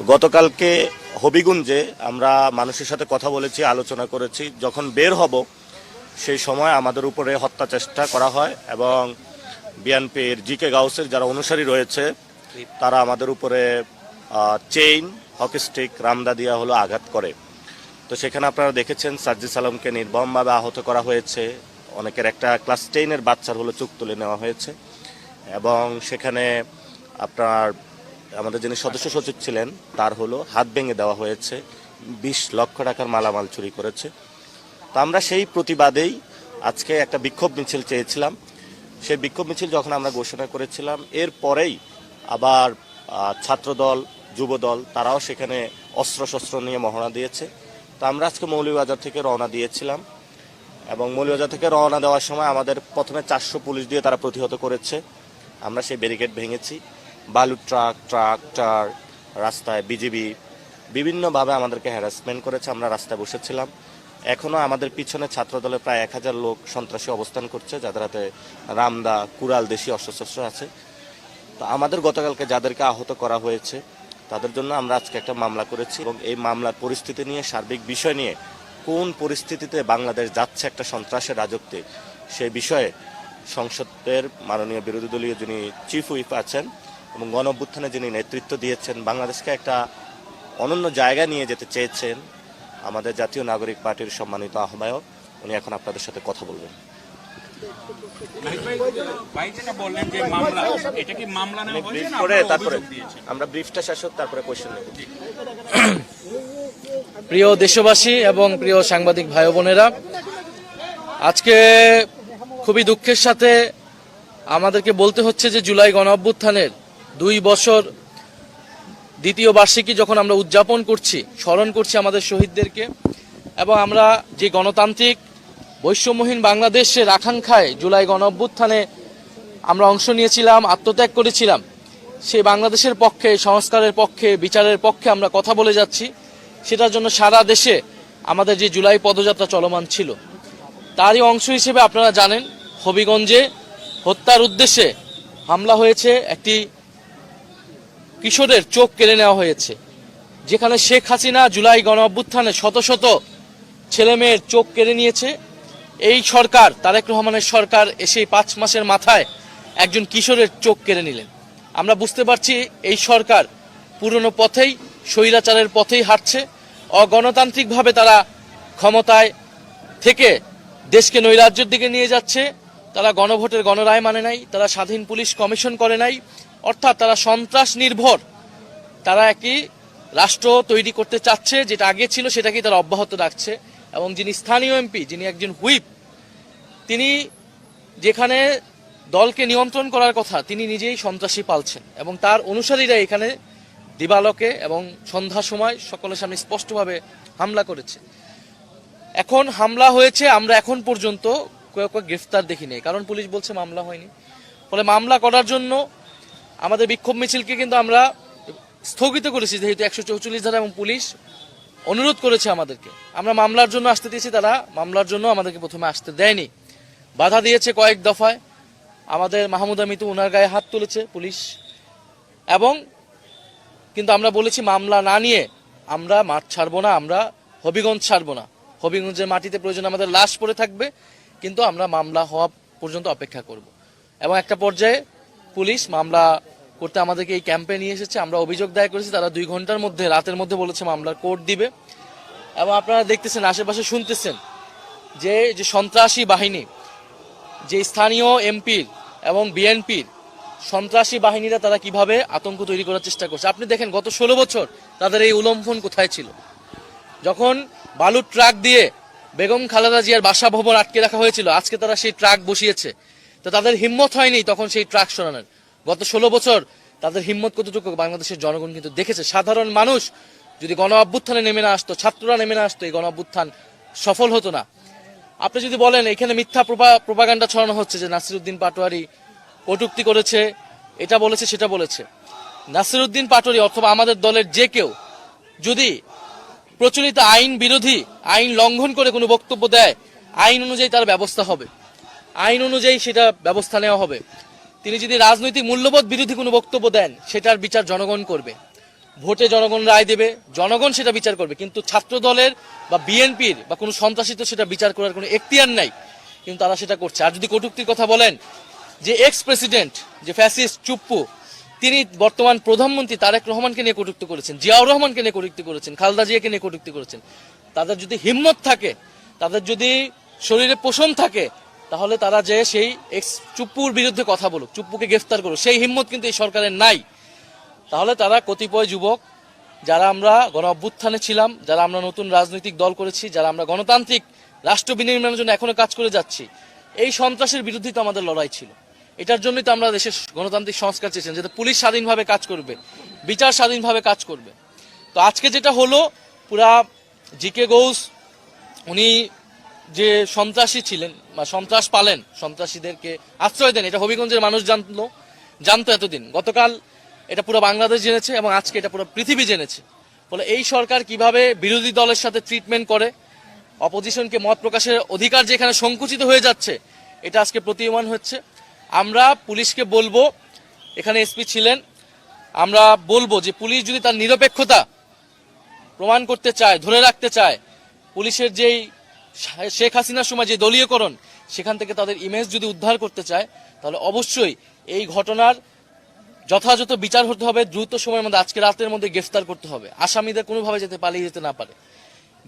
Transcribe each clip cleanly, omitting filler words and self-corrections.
গতকালকে হবিগঞ্জে আমরা মানুষের সাথে কথা বলেছি, আলোচনা করেছি। যখন বের হব সেই সময় আমাদের উপরে হত্যা চেষ্টা করা হয় এবং বিএনপির জিকে গাউসের যারা অনুসারী রয়েছে তারা আমাদের উপরে চেইন, হকি স্টিক, রামদা দিয়া হলো আঘাত করে। তো সেখানে আপনারা দেখেছেন সার্জিস আলমকে নির্মমভাবে আহত করা হয়েছে। অনেকের একটা ক্লাস 10-এর বাচ্চার হলো চোখ তুলে নেওয়া হয়েছে এবং সেখানে আপনার আমাদের যিনি সদস্য সচিব ছিলেন তার হলো হাত ভেঙে দেওয়া হয়েছে। 20 লক্ষ টাকার মালামাল চুরি করেছে। তো আমরা সেই প্রতিবাদেই আজকে একটা বিক্ষোভ মিছিল চেয়েছিলাম। সেই বিক্ষোভ মিছিল যখন আমরা ঘোষণা করেছিলাম, এর পরেই আবার ছাত্রদল, যুবদল তারাও সেখানে অস্ত্রশস্ত্র নিয়ে মহড়া দিয়েছে। তো আমরা আজকে মৌলভীবাজার থেকে রওনা দিয়েছিলাম এবং মৌলভীবাজার থেকে রওনা দেওয়ার সময় আমাদের প্রথমে 400 পুলিশ দিয়ে তারা প্রতিহত করেছে। আমরা সেই ব্যারিকেড ভেঙেছি। বালু ট্রাক্টর রাস্তায় বিজিবি বিভিন্নভাবে আমাদেরকে হ্যারাসমেন্ট করেছে। আমরা রাস্তায় বসেছিলাম। এখনও আমাদের পিছনে ছাত্রদলে প্রায় 1000 লোক সন্ত্রাসী অবস্থান করছে, যাদের হাতে রামদা, কুড়াল, দেশি অস্ত্রশস্ত্র আছে। তো আমাদের গতকালকে যাদেরকে আহত করা হয়েছে তাদের জন্য আমরা আজকে একটা মামলা করেছি এবং এই মামলার পরিস্থিতি নিয়ে, সার্বিক বিষয় নিয়ে, কোন পরিস্থিতিতে বাংলাদেশ যাচ্ছে একটা সন্ত্রাসের রাজত্বে, সেই বিষয়ে সংসদের মাননীয় বিরোধী দলীয় যিনি চিফ হুইপ আছেন এবং গণঅভ্যুত্থানে যিনি নেতৃত্ব দিয়েছেন, বাংলাদেশকে একটা অনন্য জায়গায় নিয়ে যেতে চেয়েছেন আমাদের জাতীয় নাগরিক পার্টির সম্মানিত আহ্বায়ক, উনি এখন আপনাদের সাথে কথা বলবেন। আমরা ব্রিফটা শেষ হোক, তারপরে কোয়েশ্চেন নেব। প্রিয় দেশবাসী এবং প্রিয় সাংবাদিক ভাই বোনেরা, আজকে খুবই দুঃখের সাথে আমাদেরকে বলতে হচ্ছে যে জুলাই গণঅভ্যুত্থানের 2 বছর দ্বিতীয় বার্ষিকী যখন আমরা উদযাপন করছি, স্মরণ করছি আমাদের শহীদদেরকে, এবং আমরা যে গণতান্ত্রিক বৈষম্যহীন বাংলাদেশের আকাঙ্ক্ষায় জুলাই গণঅভ্যুত্থানে আমরা অংশ নিয়েছিলাম, আত্মত্যাগ করেছিলাম, সেই বাংলাদেশের পক্ষে, সংস্কারের পক্ষে, বিচারের পক্ষে আমরা কথা বলে যাচ্ছি। সেটার জন্য সারা দেশে আমাদের যে জুলাই পদযাত্রা চলমান ছিল, তারই অংশ হিসেবে আপনারা জানেন হবিগঞ্জে হত্যার উদ্দেশ্যে হামলা হয়েছে। একটি কিশোরের চোখ কেড়ে নেওয়া হয়েছে, যেখানে শেখ হাসিনা জুলাই গণঅভ্যুত্থানে শত শত ছেলেমেয়ের চোখ কেড়ে নিয়েছে। এই সরকার, তারেক রহমানের সরকার, এসে 5 মাসের মাথায় একজন কিশোরের চোখ কেড়ে নিলেন। আমরা বুঝতে পারছি এই সরকার পুরনো পথেই, স্বৈরাচারের পথেই হাঁটছে। অগণতান্ত্রিকভাবে তারা ক্ষমতায় থেকে দেশকে নৈরাজ্যের দিকে নিয়ে যাচ্ছে। তারা গণভোটের গণরায় মানে নাই, তারা স্বাধীন পুলিশ কমিশন করে নাই, অর্থাৎ তারা সন্ত্রাস নির্ভর তারা একটি রাষ্ট্র তৈরি করতে চাচ্ছে। যেটা আগে ছিল সেটাকেই তারা অব্যাহত রাখছে। এবং যিনি স্থানীয় এমপি, যিনি একজন হুইপ, তিনি যেখানে দলকে নিয়ন্ত্রণ করার কথা, তিনি নিজেই সন্ত্রাসী পালছেন এবং তার অনুসারীরা এখানে দিবালোকে এবং সন্ধ্যার সময় সকলের সামনে স্পষ্টভাবে হামলা করেছে। এখন হামলা হয়েছে, আমরা এখন পর্যন্ত কেউ গ্রেফতার দেখিনি, কারণ পুলিশ বলছে মামলা হয়নি। ফলে মামলা করার জন্য আমাদের বিক্ষোভ মিছিলকে কিন্তু আমরা স্থগিত করেছি, যেহেতু 144 ধারা এবং পুলিশ অনুরোধ করেছে আমাদেরকে। আমরা মামলার জন্য আসতে দিয়েছি, তারা মামলার জন্য আমাদেরকে প্রথমে আসতে দেয়নি, বাধা দিয়েছে কয়েক দফায়। আমাদের মাহমুদা মিতু, ওনার গায়ে হাত তুলেছে পুলিশ। এবং কিন্তু আমরা বলেছি মামলা না নিয়ে আমরা মাঠ ছাড়বো না, আমরা হবিগঞ্জ ছাড়বো না। হবিগঞ্জের মাটিতে প্রয়োজন আমাদের লাশ পড়ে থাকবে, কিন্তু আমরা মামলা হওয়া পর্যন্ত অপেক্ষা করব। এবং একটা পর্যায়ে পুলিশ মামলা করতে আমাদেরকে এই ক্যাম্পে নিয়ে এসেছে। আমরা অভিযোগ দায়ের করেছি, তারা 2 ঘন্টার মধ্যে, রাতের মধ্যে বলেছে মামলার কোর্ট দিবে। এবং আপনারা দেখতেছেন, আশেপাশে শুনতেছেন যে সন্ত্রাসী বাহিনী, যে স্থানীয় এমপির এবং বিএনপির সন্ত্রাসী বাহিনীরা তারা কিভাবে আতঙ্ক তৈরি করার চেষ্টা করছে। আপনি দেখেন গত 16 বছর তাদের এই উলম্ফন কোথায় ছিল। যখন বালুর ট্রাক দিয়ে বেগম খালেদা জিয়ার বাসভবন আটকে রাখা হয়েছিল, আজকে তারা সেই ট্রাক বসিয়েছে। তো তাদের হিম্মত হয়নি তখন সেই ট্রাক সরানোর। গত 16 বছর তাদের হিম্মত কতটুকু বাংলাদেশের জনগণ কিন্তু দেখেছে। সাধারণ মানুষ যদি গণ অভ্যুত্থানে নেমে না আসতো, ছাত্ররা নেমে না আসতো, এই গণ অভ্যুত্থান সফল হতো না। আপনি যদি বলেন এখানে মিথ্যা প্রোপাগান্ডা ছড়ানো হচ্ছে যে নাসিরউদ্দিন পাটোয়ারি কটূক্তি করেছে, এটা বলেছে, সেটা বলেছে। নাসিরউদ্দিন পাটোয়ারি অথবা আমাদের দলের যে কেউ যদি প্রচলিত আইন বিরোধী, আইন লঙ্ঘন করে কোনো বক্তব্য দেয়, আইন অনুযায়ী তার ব্যবস্থা হবে, আইন অনুযায়ী সেটা ব্যবস্থা নেওয়া হবে। তিনি যদি রাজনৈতিক মূল্যবোধ বিরোধী কোনো বক্তব্য দেন, সেটার বিচার জনগণ করবে। ভোটে জনগণ রায় দেবে, জনগণ সেটা বিচার করবে। কিন্তু ছাত্র দলের বা বিএনপির বা কোনো সন্ত্রাসী তো সেটা বিচার করার কোনো এখতিয়ার নাই, কিন্তু তারা সেটা করছে। আর যদি কটূক্তির কথা বলেন, যে এক্স প্রেসিডেন্ট, যে ফ্যাসিস্ট চুপ্পু, তিনি বর্তমান প্রধানমন্ত্রী তারেক রহমানকে নিয়ে কটূক্তি করেছেন, জিয়াউর রহমানকে নিয়ে কটূক্তি করেছেন, খালেদা জিয়াকে নিয়ে কটূক্তি করেছেন। তাদের যদি হিম্মত থাকে, তাদের যদি শরীরে পোষণ থাকে, তাহলে তারা যে সেই এক্স চুপ্পুর বিরুদ্ধে কথা বলুক, চুপ্পুকে গ্রেফতার করুক, সেই হিম্মত কিন্তু এই সরকারের নাই। তাহলে তারা কতিপয় যুবক, যারা আমরা গণ অভ্যুত্থানে ছিলাম, যারা আমরা নতুন রাজনৈতিক দল করেছি, যারা আমরা গণতান্ত্রিক রাষ্ট্র বিনির্মাণের জন্য এখনো কাজ করে যাচ্ছি, এই সন্ত্রাসের বিরুদ্ধে তো আমাদের লড়াই ছিল। এটার জন্যই তো আমরা দেশের গণতান্ত্রিক সংস্কার চেয়েছেন, যাতে পুলিশ স্বাধীনভাবে কাজ করবে, বিচার স্বাধীনভাবে কাজ করবে। তো আজকে যেটা হলো, পুরা জিকে গৌস উনি যে সন্ত্রাসী ছিলেন বা সন্ত্রাস পালেন, সন্ত্রাসীদেরকে আশ্রয় দেন, এটা হবিগঞ্জের মানুষ জানতো এতদিন। গতকাল এটা পুরো বাংলাদেশ জেনেছে এবং আজকে এটা পুরো পৃথিবী জেনেছে। ফলে এই সরকার কিভাবে বিরোধী দলের সাথে ট্রিটমেন্ট করে, অপোজিশনকে মত প্রকাশের অধিকার যেখানে সংকুচিত হয়ে যাচ্ছে, এটা আজকে প্রতীয়মান হচ্ছে। আমরা পুলিশকে বলবো, এখানে এসপি ছিলেন, আমরা বলবো যে পুলিশ যদি তার নিরপেক্ষতা প্রমাণ করতে চায়, ধরে রাখতে চায়, পুলিশের যেই শেখ হাসিনার সময় যে দলীয়করণ, সেখান থেকে তাদের ইমেজ যদি উদ্ধার করতে চায়, তাহলে অবশ্যই এই ঘটনার যথাযথ বিচার হতে হবে। দ্রুত সময়ের মধ্যে, আজকে রাতের মধ্যে গ্রেফতার করতে হবে। আসামিদের কোনোভাবে যাতে পালিয়ে যেতে না পারে,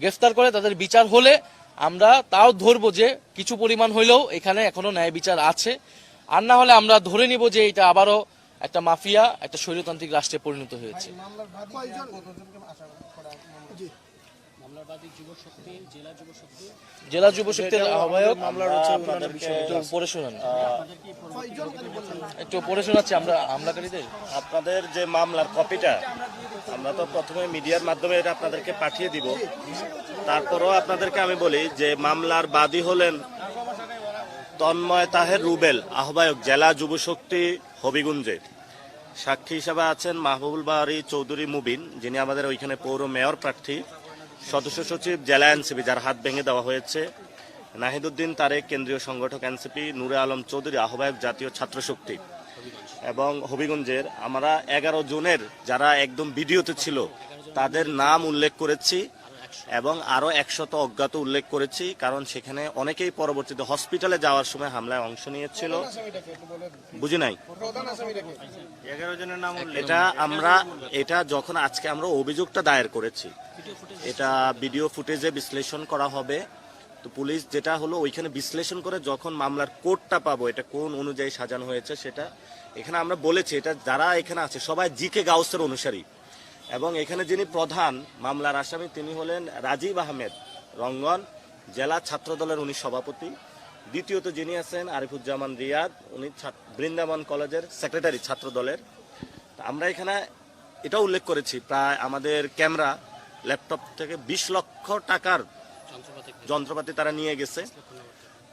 গ্রেফতার করে তাদের বিচার হলে আমরা তাও ধরবো যে কিছু পরিমাণ হইলেও এখানে এখনো ন্যায় বিচার আছে। আর না হলে আমরা ধরে নিব যে এটা আবারও একটা মাফিয়া, একটা স্বৈরতান্ত্রিক রাষ্ট্রে পরিণত হয়েছে। জেলা যুব শক্তির আহ্বায়ক একটু পড়ে শোনান, একটু পড়ে শোনাচ্ছি আমরা হামলাকারীদের। আপনাদের যে মামলার কপিটা আমরা তো প্রথমে মিডিয়ার মাধ্যমে এটা আপনাদেরকে পাঠিয়ে দিব। তারপরও আপনাদেরকে আমি বলি যে মামলার বাদী হলেন তন্ময় তাহের রুবেল, আহ্বায়ক জেলা যুব শক্তি হবিগঞ্জে। সাক্ষী হিসাবে আছেন মাহবুবুল বাড়ি চৌধুরী মুবিন, যিনি আমাদের ওইখানে পৌর মেয়র প্রার্থী, সদস্য সচিব জেলা এনসিপি, যার হাত ভেঙে দেওয়া হয়েছে, নাহিদউদ্দিন তারেক কেন্দ্রীয় সংগঠক এনসিপি, নূরে আলম চৌধুরী আহ্বায়ক জাতীয় ছাত্র শক্তি। এবং হবিগঞ্জের আমরা 11 জনের যারা একদম ভিডিওতে ছিল তাদের নাম উল্লেখ করেছি এবং আরো 100 অজ্ঞাত উল্লেখ করেছি, কারণ সেখানে অনেকেই পরবর্তীতে হসপিটালে যাওয়ার সময় হামলায় অংশ নিয়েছিল। বুঝি নাই 11 জনের নাম। এটা যখন আজকে আমরা অভিযোগটা দায়ের করেছি, এটা ভিডিও ফুটেজে বিশ্লেষণ করা হবে। তো পুলিশ যেটা হলো ওইখানে বিশ্লেষণ করে যখন মামলার কোডটা পাবো, এটা কোন অনুযায়ী সাজানো হয়েছে সেটা এখানে আমরা বলেছি। এটা যারা এখানে আছে সবাই জিকে গাউসের অনুসারী, এবং এখানে যিনি প্রধান মামলার আসামি তিনি হলেন রাজীব আহমেদ, রঙ্গন জেলা ছাত্র দলের উনি সভাপতি। দ্বিতীয়ত যিনি আছেন আরিফুজ্জামান রিয়াদ, উনি বৃন্দাবন কলেজের সেক্রেটারি ছাত্র দলের। আমরা এখানে এটা উল্লেখ করেছি, প্রায় আমাদের ক্যামেরা ল্যাপটপ থেকে 20 লক্ষ টাকার যন্ত্রপাতি তারা নিয়ে গেছে।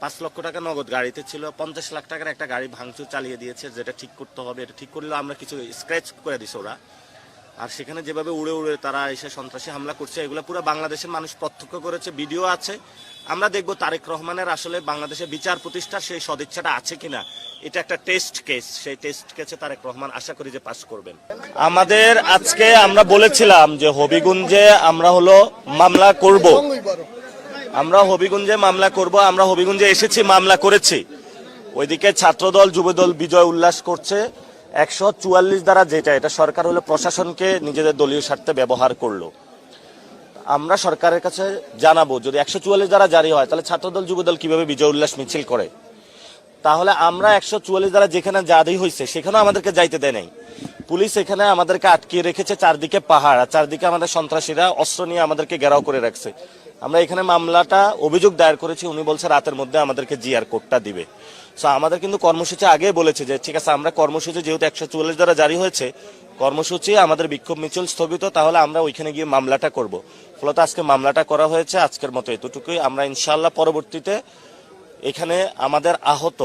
5 লক্ষ টাকা নগদ গাড়িতে ছিল, 50 লাখ টাকার একটা গাড়ি ভাঙচুর চালিয়ে দিয়েছে, যেটা ঠিক করতে হবে। এটা ঠিক করলে আমরা কিছু স্ক্র্যাচ করে দিছি ওরা। আর সেখানে যেভাবে উড়ে উড়ে তারা এসে সন্ত্রাসী হামলা করছে, এগুলো পুরো বাংলাদেশের মানুষ প্রত্যক্ষ করেছে, ভিডিও আছে। আমরা দেখব তারেক রহমানের আসলে বাংলাদেশে বিচার প্রতিষ্ঠার সেই সদিচ্ছাটা আছে কিনা। এটা একটা টেস্ট কেস, সেই টেস্ট কেসে তারেক রহমান আশা করি যে পাস করবেন। আমাদের আজকে আমরা বলেছিলাম যে হবিগঞ্জে আমরা হলো মামলা করব, আমরা হবিগঞ্জে মামলা করব। আমরা হবিগঞ্জে এসেছি, মামলা করেছি। ওইদিকে ছাত্রদল যুবদল বিজয় উল্লাস করছে। 144 দ্বারা যেটা, এটা সরকার হলো প্রশাসনকে নিজেদের দলীয় স্বার্থে ব্যবহার করলো। আমরা সরকারের কাছে জানাবো যদি 144 দ্বারা জারি হয়, তাহলে ছাত্রদল যুবদল কিভাবে বিজয় উল্লাস মিছিল করে। তাহলে আমরা 144 দ্বারা যেখানে জারি হয়েছে সেখানেও আমাদেরকে যাইতে দেয় নাই। পুলিশ এখানে আমাদেরকে আটকিয়ে রেখেছে, চারদিকে পাহাড়, আর চারদিকে আমাদের সন্ত্রাসীরা অস্ত্র নিয়ে আমাদেরকে ঘেরাও করে রাখছে। আমরা এখানে মামলাটা অভিযোগ দায়ের করেছি, উনি বলছে রাতের মধ্যে আমাদেরকে জিআর কোডটা দিবে। সো আমাদের কিন্তু কর্মসূচি আগে বলেছে যে ঠিক আছে, আমরা কর্মসূচি যেহেতু 144 দ্বারা জারি হয়েছে, কর্মসূচি আমাদের বিক্ষোভ মিছিল স্থগিত, তাহলে আমরা ওইখানে গিয়ে মামলাটা করব। ফলত আজকে মামলাটা করা হয়েছে, আজকের মতো এতটুকুই। আমরা ইনশাআল্লাহ পরবর্তীতে এখানে আমাদের আহত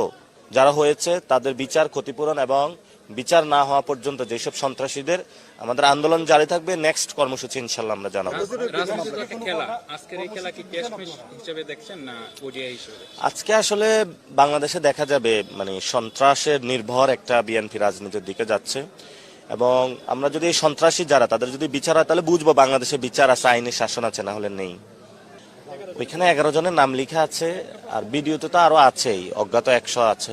যারা হয়েছে তাদের বিচার, ক্ষতিপূরণ এবং বিচার না হওয়া পর্যন্ত যেসব সন্ত্রাসীদের আমাদের আন্দোলন জারি থাকবে। নেক্সট কর্মসূচি ইনশাআল্লাহ আমরা জানাবো। আজকে আসলে বাংলাদেশে দেখা যাবে মানে সন্ত্রাসের নির্ভর একটা বিএনপি রাজনীতির দিকে যাচ্ছে, এবং আমরা যদি এই সন্ত্রাসী যারা তাদের যদি বিচার হয় তাহলে বুঝবো বাংলাদেশে বিচার আছে, আইনের শাসন আছে, না হলে নেই। ওইখানে 11 জনের নাম লেখা আছে, আর ভিডিওতে তো আরো আছেই, অজ্ঞাত 100 আছে।